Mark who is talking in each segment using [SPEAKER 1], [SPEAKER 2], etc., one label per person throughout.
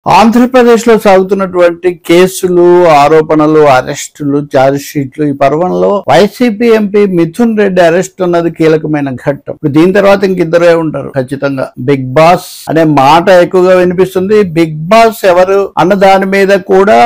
[SPEAKER 1] ఆంధ్రప్రదేశ్లో సాగుతున్నటువంటి కేసులు, ఆరోపణలు, అరెస్టులు, ఛార్జ్ షీట్లు ఈ పర్వంలో YCP MP Mithun Reddy arrest అన్నది కీలకమైన ఘట్టం. ఇప్పుడు దీని తర్వాత ఇంకిద్దరే ఉంటారు ఖచ్చితంగా. బిగ్ బాస్ అనే మాట ఎక్కువగా వినిపిస్తుంది. బిగ్ బాస్ ఎవరు అన్న దాని మీద కూడా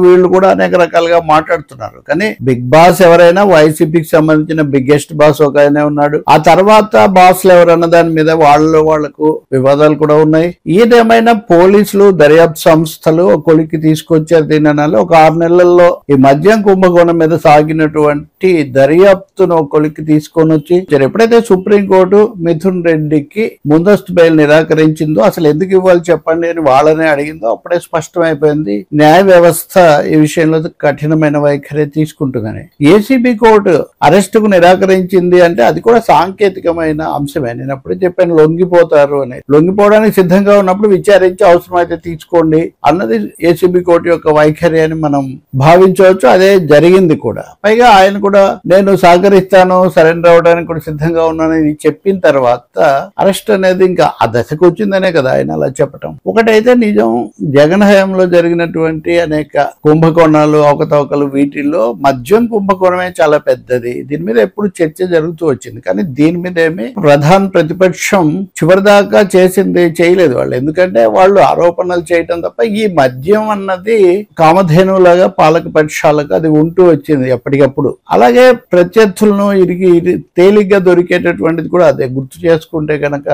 [SPEAKER 1] వీళ్ళు కూడా అనేక రకాలుగా మాట్లాడుతున్నారు. కానీ బిగ్ బాస్ ఎవరైనా వైసీపీకి సంబంధించిన బిగ్గెస్ట్ బాస్ ఒక ఆయనే ఉన్నాడు. ఆ తర్వాత బాస్లు ఎవరన్న దాని మీద వాళ్లకు వివాదాలు కూడా ఉన్నాయి. ఏదేమైనా పోలీసులు, దర్యాప్తు సంస్థలు కొలికి తీసుకొచ్చారు. దీనిలో ఒక 6 నెలల్లో ఈ మద్యం కుంభకోణం మీద సాగినటువంటి దర్యాప్తును కొలికి తీసుకొని వచ్చి ఎప్పుడైతే సుప్రీంకోర్టు మిథున్ రెడ్డికి ముందస్తు బెయిల్ నిరాకరించిందో, అసలు ఎందుకు ఇవ్వాలి చెప్పండి అని వాళ్ళనే అడిగిందో అప్పుడే స్పష్టమైపోయింది. న్యాయ వ్యవస్థ ఈ విషయంలో కఠినమైన వైఖరి తీసుకుంటుందని. ఏసీబీ కోర్టు అరెస్ట్ కు నిరాకరించింది అంటే అది కూడా సాంకేతికమైన అంశమే. నేను అప్పుడే చెప్పాను, లొంగిపోతారు అని. లొంగిపోవడానికి సిద్ధంగా ఉన్నప్పుడు విచారించి అవసరమైతే తీసుకోండి అన్నది ఏసీబీ కోర్టు యొక్క వైఖరి అని మనం భావించవచ్చు. అదే జరిగింది కూడా. పైగా ఆయన కూడా నేను సహకరిస్తాను, సరెండర్ అవడానికి కూడా సిద్ధంగా ఉన్నానని చెప్పిన తర్వాత అరెస్ట్ అనేది ఇంకా ఆ దశకు వచ్చిందనే కదా ఆయన అలా చెప్పటం. ఒకటైతే నిజం, జగన్ హయాంలో జరిగినటువంటి అనేక కుంభకోణాలు, అవకతవకలు, వీటిల్లో మద్యం కుంభకోణమే చాలా పెద్దది. దీని మీద ఎప్పుడు చర్చ జరుగుతూ వచ్చింది. కానీ దీని మీద ఏమి ప్రధాన ప్రతిపక్షం చివరిదాకా చేయలేదు వాళ్ళు. ఎందుకంటే వాళ్ళు ఆరోపణలు చేయటం తప్ప ఈ మద్యం అన్నది కామధేనులాగా పాలక పక్షాలకు అది ఉంటూ వచ్చింది ఎప్పటికప్పుడు. అలాగే ప్రత్యర్థులను తేలిగ్గా దొరికేటటువంటిది కూడా అదే. గుర్తు చేసుకుంటే కనుక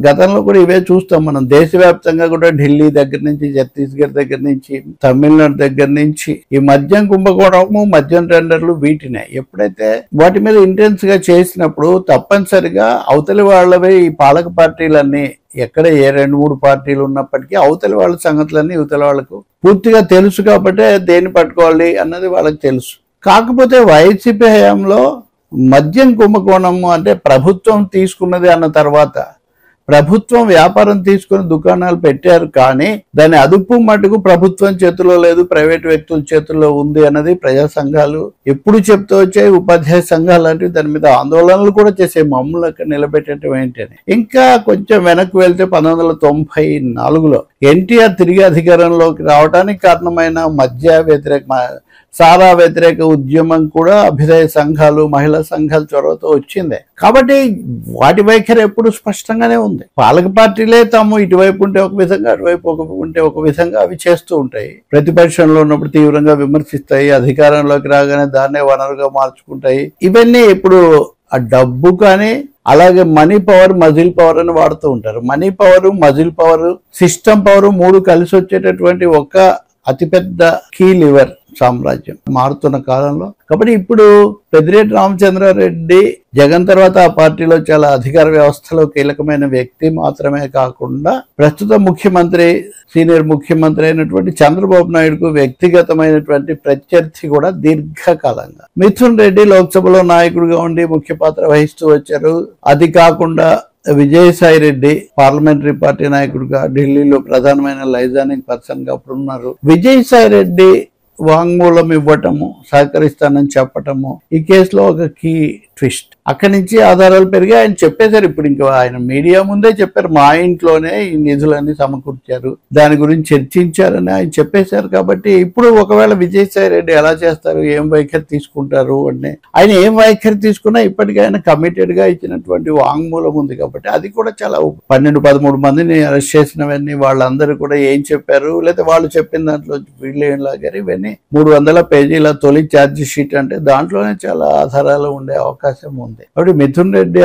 [SPEAKER 1] గతంలో కూడా ఇవే చూస్తాం మనం. దేశవ్యాప్తంగా కూడా ఢిల్లీ దగ్గర నుంచి, ఛత్తీస్గఢ్ దగ్గర నుంచి, తమిళనాడు దగ్గర నుంచి ఈ మద్యం కుంభకోణము, మద్యం టెండర్లు వీటినే ఎప్పుడైతే వాటి మీద ఇంటెన్స్ గా చేసినప్పుడు తప్పనిసరిగా అవతలి వాళ్ళవే ఈ పాలక పార్టీలన్నీ, ఎక్కడ ఏ 2-3 పార్టీలు ఉన్నప్పటికీ అవతలి వాళ్ళ సంగతులన్నీ ఇవతలి వాళ్ళకు పూర్తిగా తెలుసు. కాబట్టి దేన్ని పట్టుకోవాలి అన్నది వాళ్ళకి తెలుసు. కాకపోతే వైసీపీ హయాంలో మద్యం కుంభకోణము అంటే ప్రభుత్వం తీసుకున్నది అన్న తర్వాత ప్రభుత్వం వ్యాపారం తీసుకుని దుకాణాలు పెట్టారు. కానీ దాని అదుపు మటుకు ప్రభుత్వం చేతుల్లో లేదు, ప్రైవేట్ వ్యక్తుల చేతుల్లో ఉంది అన్నది ప్రజా సంఘాలు ఎప్పుడు చెప్తూ వచ్చాయి. ఉపాధ్యాయ సంఘాలు లాంటివి దాని మీద ఆందోళనలు కూడా చేసే, మమ్మల్ని అక్కడ నిలబెట్టడం ఏంటని. ఇంకా కొంచెం వెనక్కి వెళ్తే 1994లో ఎన్టీఆర్ తిరిగి అధికారంలోకి రావడానికి కారణమైన మద్య వ్యతిరేక, సారా వ్యతిరేక ఉద్యమం కూడా అభ్యుదయ సంఘాలు, మహిళా సంఘాల చొరవతో వచ్చిందే. కాబట్టి వాటి వైఖరి ఎప్పుడు స్పష్టంగానే ఉంది. పాలక పార్టీలే తాము ఇటువైపు ఉంటే ఒక విధంగా, అటువైపు ఉంటే ఒక విధంగా అవి చేస్తూ ఉంటాయి. ప్రతిపక్షంలో ఉన్నప్పుడు తీవ్రంగా విమర్శిస్తాయి, అధికారంలోకి రాగానే దాన్నే వనరుగా మార్చుకుంటాయి. ఇవన్నీ ఇప్పుడు ఆ డబ్బు కానీ అలాగే మనీ పవర్, మజిల్ పవర్ అని వాడుతూ ఉంటారు. Money power, muscle power, system power 3 కలిసి వచ్చేటటువంటి ఒక అతిపెద్ద కీ లివర్ సామ్రాజ్యం మారుతున్న కాలంలో. కాబట్టి ఇప్పుడు పెద్దిరెడ్డి రామచంద్రారెడ్డి జగన్ తర్వాత ఆ పార్టీలో చాలా అధికార వ్యవస్థలో కీలకమైన వ్యక్తి మాత్రమే కాకుండా ప్రస్తుత ముఖ్యమంత్రి, సీనియర్ ముఖ్యమంత్రి అయినటువంటి చంద్రబాబు నాయుడుకు వ్యక్తిగతమైనటువంటి ప్రత్యర్థి కూడా దీర్ఘకాలంగా. మిథున్ రెడ్డి లోక్సభలో నాయకుడిగా ఉండి ముఖ్య పాత్ర వహిస్తూ వచ్చారు. అది కాకుండా విజయసాయి రెడ్డి పార్లమెంటరీ పార్టీ నాయకుడిగా ఢిల్లీలో ప్రధానమైన లైజానింగ్ పర్సన్ గా అప్పుడు ఉన్నారు. విజయసాయి రెడ్డి వాంగ్మూలం ఇవ్వటము, సహకరిస్తానని చెప్పటము ఈ కేసులో ఒక కీ ట్విస్ట్. అక్కడి నుంచి ఆధారాలు పెరిగి ఆయన చెప్పేశారు. ఇప్పుడు ఇంకా ఆయన మీడియా ముందే చెప్పారు, మా ఇంట్లోనే ఈ నిధులన్నీ సమకూర్చారు, దాని గురించి చర్చించారని ఆయన చెప్పేశారు. కాబట్టి ఇప్పుడు ఒకవేళ విజయసాయి రెడ్డి ఎలా చేస్తారు, ఏం వైఖరి తీసుకుంటారు అంటే, ఆయన ఏం వైఖరి తీసుకున్నా ఇప్పటికీ ఆయన కమిటెడ్ గా ఇచ్చినటువంటి వాంగ్మూలం ఉంది. కాబట్టి అది కూడా చాలా 12-13 మందిని అరెస్ట్ చేసినవన్నీ వాళ్ళందరూ కూడా ఏం చెప్పారు, లేదా వాళ్ళు చెప్పిన దాంట్లో వీళ్ళు ఏం లాగారు, ఇవన్నీ 300 పేజీల తొలి ఛార్జ్ షీట్ అంటే దాంట్లోనే చాలా ఆధారాలు ఉండే అవకాశం ఉంది. కాబట్టి మిథున్ రెడ్డి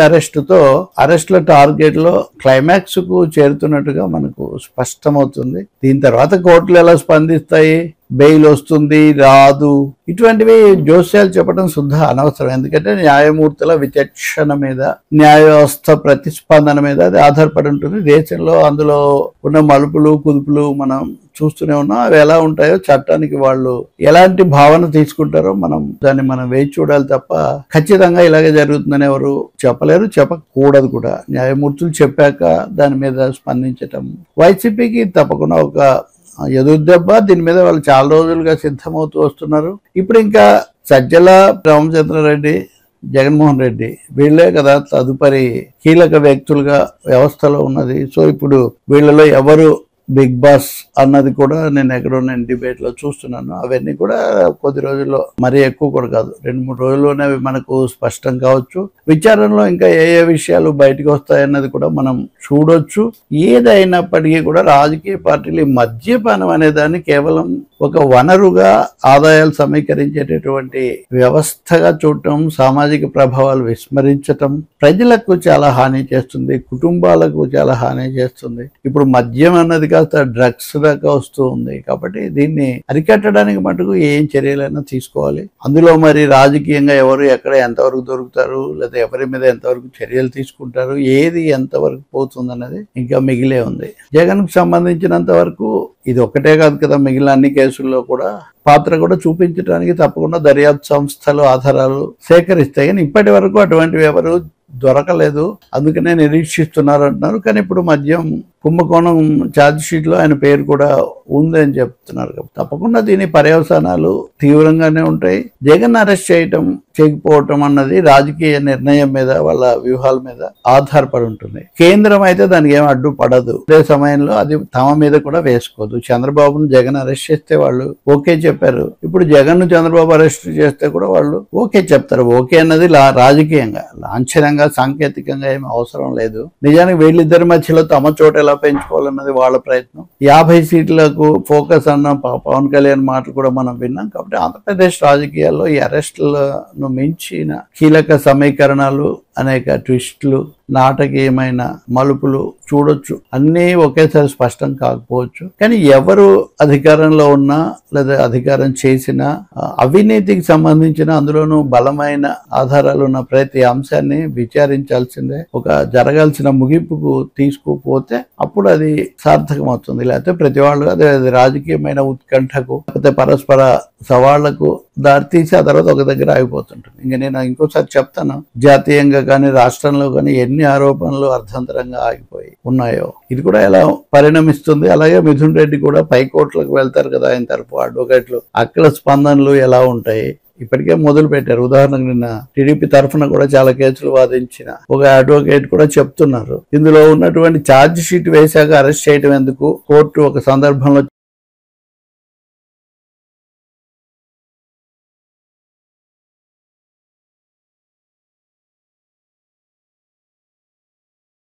[SPEAKER 1] అరెస్ట్ల టార్గెట్ లో క్లైమాక్స్ కు చేరుతున్నట్టుగా మనకు స్పష్టమవుతుంది. దీని తర్వాత కోర్టులు ఎలా స్పందిస్తాయి, బెయిల్ వస్తుంది రాదు, ఇటువంటివి జోస్యాలు చెప్పడం శుద్ధ అనవసరం. ఎందుకంటే న్యాయమూర్తుల విచక్షణ మీద, న్యాయ వ్యవస్థ ప్రతిస్పందన మీద అది ఆధారపడి ఉంటుంది. దేశంలో అందులో ఉన్న మలుపులు కుదుపులు మనం చూస్తూనే ఉన్నాం. అవి ఎలా ఉంటాయో, చట్టానికి వాళ్ళు ఎలాంటి భావన తీసుకుంటారో మనం వేచి చూడాలి తప్ప ఖచ్చితంగా ఇలాగే జరుగుతుందని ఎవరు చెప్పలేరు, చెప్పకూడదు కూడా. న్యాయమూర్తులు చెప్పాక దాని మీద స్పందించటం వైసీపీకి తప్పకుండా ఒక ఎదురుదెబ్బ. దీని మీద వాళ్ళు చాలా రోజులుగా సిద్ధమవుతూ వస్తున్నారు. ఇప్పుడు ఇంకా సజ్జల రామచంద్రారెడ్డి, జగన్మోహన్ రెడ్డి వీళ్ళే కదా తదుపరి కీలక వ్యక్తులుగా వ్యవస్థలో ఉన్నది. సో ఇప్పుడు వీళ్ళలో ఎవరు బిగ్ బాస్ అన్నది కూడా నేను డిబేట్ లో చూస్తున్నాను. అవన్నీ కూడా కొద్ది రోజుల్లో, మరీ ఎక్కువ కూడా కాదు, 2-3 రోజుల్లోనే అవి మనకు స్పష్టం కావచ్చు. విచారణలో ఇంకా ఏ ఏ విషయాలు బయటకు వస్తాయన్నది కూడా మనం చూడొచ్చు. ఏదైనప్పటికీ కూడా రాజకీయ పార్టీలు మద్యపానం అనే దాన్ని కేవలం ఒక వనరుగా, ఆదాయాలు సమీకరించేటటువంటి వ్యవస్థగా చూడటం, సామాజిక ప్రభావాలు విస్మరించటం ప్రజలకు చాలా హాని చేస్తుంది, కుటుంబాలకు చాలా హాని చేస్తుంది. ఇప్పుడు మద్యం అన్నది కాస్త డ్రగ్స్ దాకా వస్తూ ఉంది. కాబట్టి దీన్ని అరికట్టడానికి మటుకు ఏం చర్యలైనా తీసుకోవాలి. అందులో మరి రాజకీయంగా ఎవరు ఎక్కడ ఎంతవరకు దొరుకుతారు, లేదా ఎవరి మీద ఎంతవరకు చర్యలు తీసుకుంటారు, ఏది ఎంతవరకు పోతుంది అన్నది ఇంకా మిగిలే ఉంది. జగన్ కు సంబంధించినంత వరకు ఇది ఒక్కటే కాదు కదా, మిగిలిన అన్ని కేసుల్లో కూడా పాత్ర కూడా చూపించడానికి తప్పకుండా దర్యాప్తు సంస్థలు ఆధారాలు సేకరిస్తాయి. కానీ ఇప్పటి వరకు అటువంటివి ఎవరు దొరకలేదు, అందుకనే నిరీక్షిస్తున్నారు అంటున్నారు. కానీ ఇప్పుడు మద్యం కుంభకోణం ఛార్జ్ షీట్ లో ఆయన పేరు కూడా ఉంది అని చెప్తున్నారు. తప్పకుండా దీని పర్యవసానాలు తీవ్రంగానే ఉంటాయి. జగన్ అరెస్ట్ చేయకపోవటం అన్నది రాజకీయ నిర్ణయం మీద, వాళ్ళ వ్యూహాల మీద ఆధారపడి ఉంటుంది. కేంద్రం అయితే దానికి ఏం అడ్డుపడదు. అదే సమయంలో అది తమ మీద కూడా వేసుకోదు. చంద్రబాబును జగన్ అరెస్ట్ చేస్తే వాళ్ళు ఓకే చెప్పారు. ఇప్పుడు జగన్ ను చంద్రబాబు అరెస్ట్ చేస్తే కూడా వాళ్ళు ఓకే చెప్తారు. ఓకే అన్నది రాజకీయంగా, లాంఛనంగా, సాంకేతికంగా ఏమి అవసరం లేదు. నిజానికి వీళ్ళిద్దరి మధ్యలో తమ చోట ఎలా పెంచుకోవాలన్నది వాళ్ళ ప్రయత్నం. 50 సీట్లకు ఫోకస్ అన్న పవన్ కళ్యాణ్ మాటలు కూడా మనం విన్నాం. కాబట్టి ఆంధ్రప్రదేశ్ రాజకీయాల్లో ఈ అరెస్టులను మించిన కీలక సమీకరణాలు, అనేక ట్విస్టులు, నాటకీయమైన మలుపులు చూడొచ్చు. అన్నీ ఒకేసారి స్పష్టం కాకపోవచ్చు. కానీ ఎవరు అధికారంలో ఉన్నా లేదా అధికారం చేసినా అవినీతికి సంబంధించిన, అందులోనూ బలమైన ఆధారాలు ఉన్న ప్రతి అంశాన్ని విచారించాల్సిందే. ఒక జరగాల్సిన ముగింపుకు తీసుకుపోతే అప్పుడు అది సార్థకం అవుతుంది. లేకపోతే ప్రతి వాళ్ళు అదే రాజకీయమైన ఉత్కంఠకు, లేకపోతే పరస్పర సవాళ్లకు దారితీసి ఆ తర్వాత ఒక దగ్గర ఆగిపోతుంటుంది. ఇంకా నేను ఇంకోసారి చెప్తాను, జాతీయంగా కానీ రాష్ట్రంలో కానీ ఎన్ని ఆరోపణలు అర్థంతరంగా ఆగిపోయి ఉన్నాయో ఇది కూడా ఎలా పరిణమిస్తుంది. అలాగే మిథున్ రెడ్డి కూడా పైకోట్లకు వెళ్తారు కదా ఆయన తరపు అడ్వకేట్లు, అక్కడ స్పందనలు ఎలా ఉంటాయి ఇప్పటికే మొదలు పెట్టారు. ఉదాహరణకు నిన్న టీడీపీ తరఫున కూడా చాలా కేసులు వాదించిన ఒక అడ్వకేట్ కూడా చెప్తున్నారు, ఇందులో ఉన్నటువంటి ఛార్జ్ షీట్ వేశాక అరెస్ట్ చేయడం ఎందుకు, కోర్టు ఒక సందర్భంలో